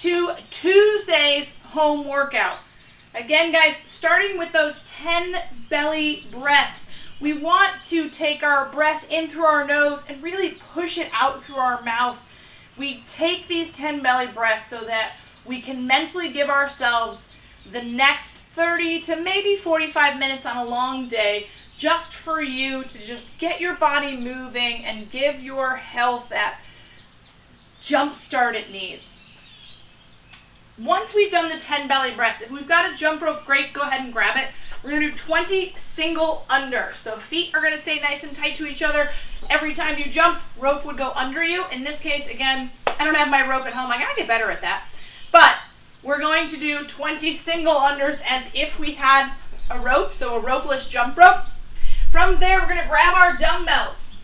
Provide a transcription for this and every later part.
to Tuesday's home workout. Again, guys, starting with those 10 belly breaths. We want to take our breath in through our nose and really push it out through our mouth. We take these 10 belly breaths so that we can mentally give ourselves the next 30 to maybe 45 minutes on a long day just for you to just get your body moving and give your health that jump start it needs. Once we've done the 10 belly breaths, if we've got a jump rope, great, go ahead and grab it. We're going to do 20 single under. So feet are going to stay nice and tight to each other. Every time you jump, rope would go under you. In this case, again, I don't have my rope at home. I got to get better at that. But we're going to do 20 single unders as if we had a rope, so a ropeless jump rope. From there, we're going to grab our dumbbells.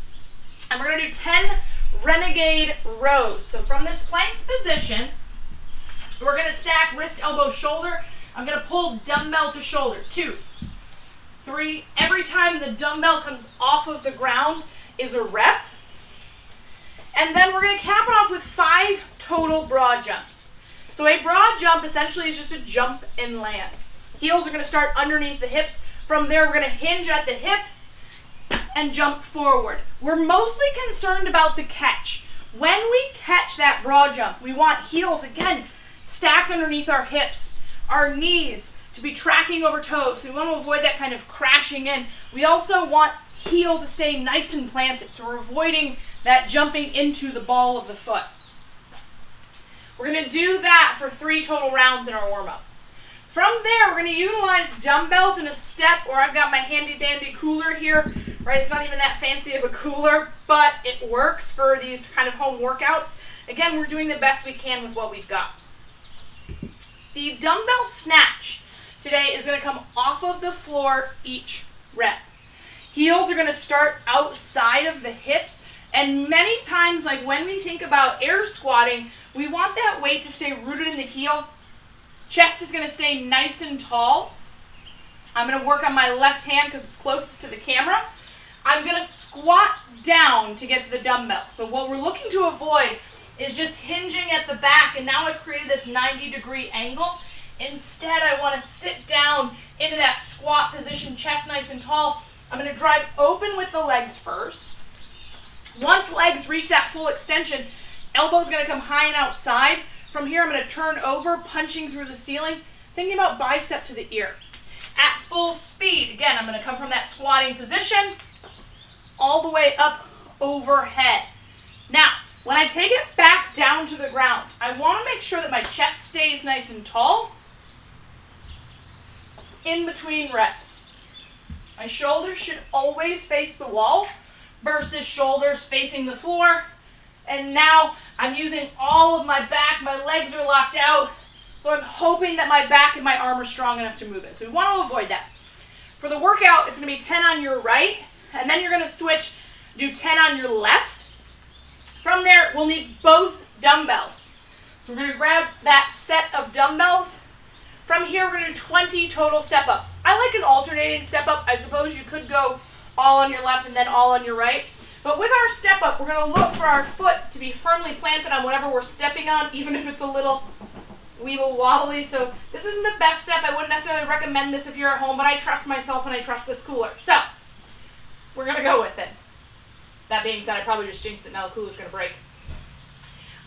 And we're going to do 10 renegade rows. So from this plank position, we're going to stack wrist, elbow, shoulder. I'm going to pull dumbbell to shoulder. 2, 3. Every time the dumbbell comes off of the ground is a rep. And then we're going to cap it off with 5 total broad jumps. So a broad jump essentially is just a jump and land. Heels are going to start underneath the hips. From there, we're going to hinge at the hip and jump forward. We're mostly concerned about the catch. When we catch that broad jump, we want heels, again, stacked underneath our hips, our knees to be tracking over toes. So we want to avoid that kind of crashing in. We also want heel to stay nice and planted. So we're avoiding that jumping into the ball of the foot. We're going to do that for 3 total rounds in our warm-up. From there, we're going to utilize dumbbells in a step, or I've got my handy-dandy cooler here, right? It's not even that fancy of a cooler, but it works for these kind of home workouts. Again, we're doing the best we can with what we've got. The dumbbell snatch today is going to come off of the floor each rep. Heels are going to start outside of the hips, and many times, like when we think about air squatting, we want that weight to stay rooted in the heel. Chest is going to stay nice and tall. I'm going to work on my left hand because it's closest to the camera. I'm going to squat down to get to the dumbbell. So what we're looking to avoid is just hinging at the back, and now I've created this 90-degree angle. Instead, I want to sit down into that squat position, chest nice and tall. I'm going to drive open with the legs first. Once legs reach that full extension, elbow's going to come high and outside. From here, I'm going to turn over, punching through the ceiling, thinking about bicep to the ear. At full speed, again, I'm going to come from that squatting position all the way up overhead. Now, when I take it back down to the ground, I want to make sure that my chest stays nice and tall in between reps. My shoulders should always face the wall versus shoulders facing the floor. And now I'm using all of my back. My legs are locked out. So I'm hoping that my back and my arm are strong enough to move it. So we want to avoid that. For the workout, it's going to be 10 on your right. And then you're going to switch, do 10 on your left. From there, we'll need both dumbbells. So we're going to grab that set of dumbbells. From here, we're going to do 20 total step-ups. I like an alternating step-up. I suppose you could go all on your left and then all on your right. But with our step-up, we're going to look for our foot to be firmly planted on whatever we're stepping on, even if it's a little weeble wobbly. So this isn't the best step. I wouldn't necessarily recommend this if you're at home, but I trust myself and I trust this cooler. So we're going to go with it. That being said, I probably just jinxed it. Now the cooler's going to break.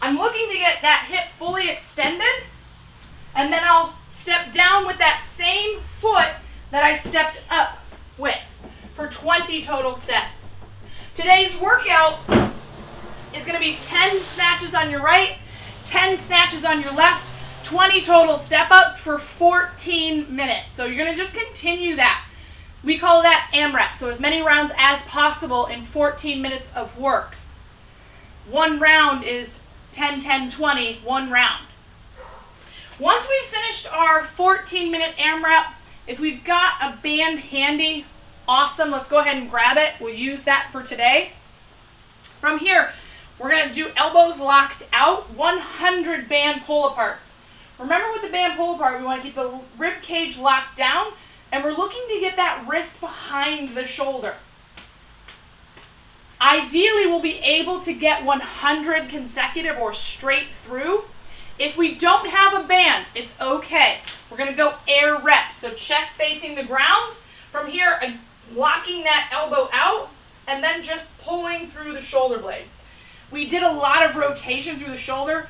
I'm looking to get that hip fully extended, and then I'll step down with that same foot that I stepped up with for 20 total steps. Today's workout is going to be 10 snatches on your right, 10 snatches on your left, 20 total step-ups for 14 minutes. So you're going to just continue that. We call that amrap, so as many rounds as possible in 14 minutes of work. One round is 10, 10, 20, one round. Once we've finished our 14-minute amrap, if we've got a band handy, awesome, let's go ahead and grab it. We'll use that for today. From here, we're going to do elbows locked out, 100 band pull-aparts. Remember with the band pull-apart, we want to keep the rib cage locked down, and we're looking to get that wrist behind the shoulder. Ideally, we'll be able to get 100 consecutive or straight through. If we we don't have a band, it's okay. We're gonna go air reps. So chest facing the ground. From here, locking that elbow out and then just pulling through the shoulder blade. We did a lot of rotation through the shoulder.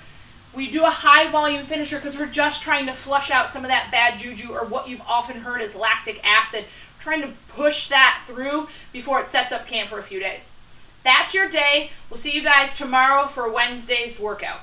We do a high volume finisher because we're just trying to flush out some of that bad juju, or what you've often heard as lactic acid. We're trying to push that through before it sets up camp for a few days. That's your day. We'll see you guys tomorrow for Wednesday's workout.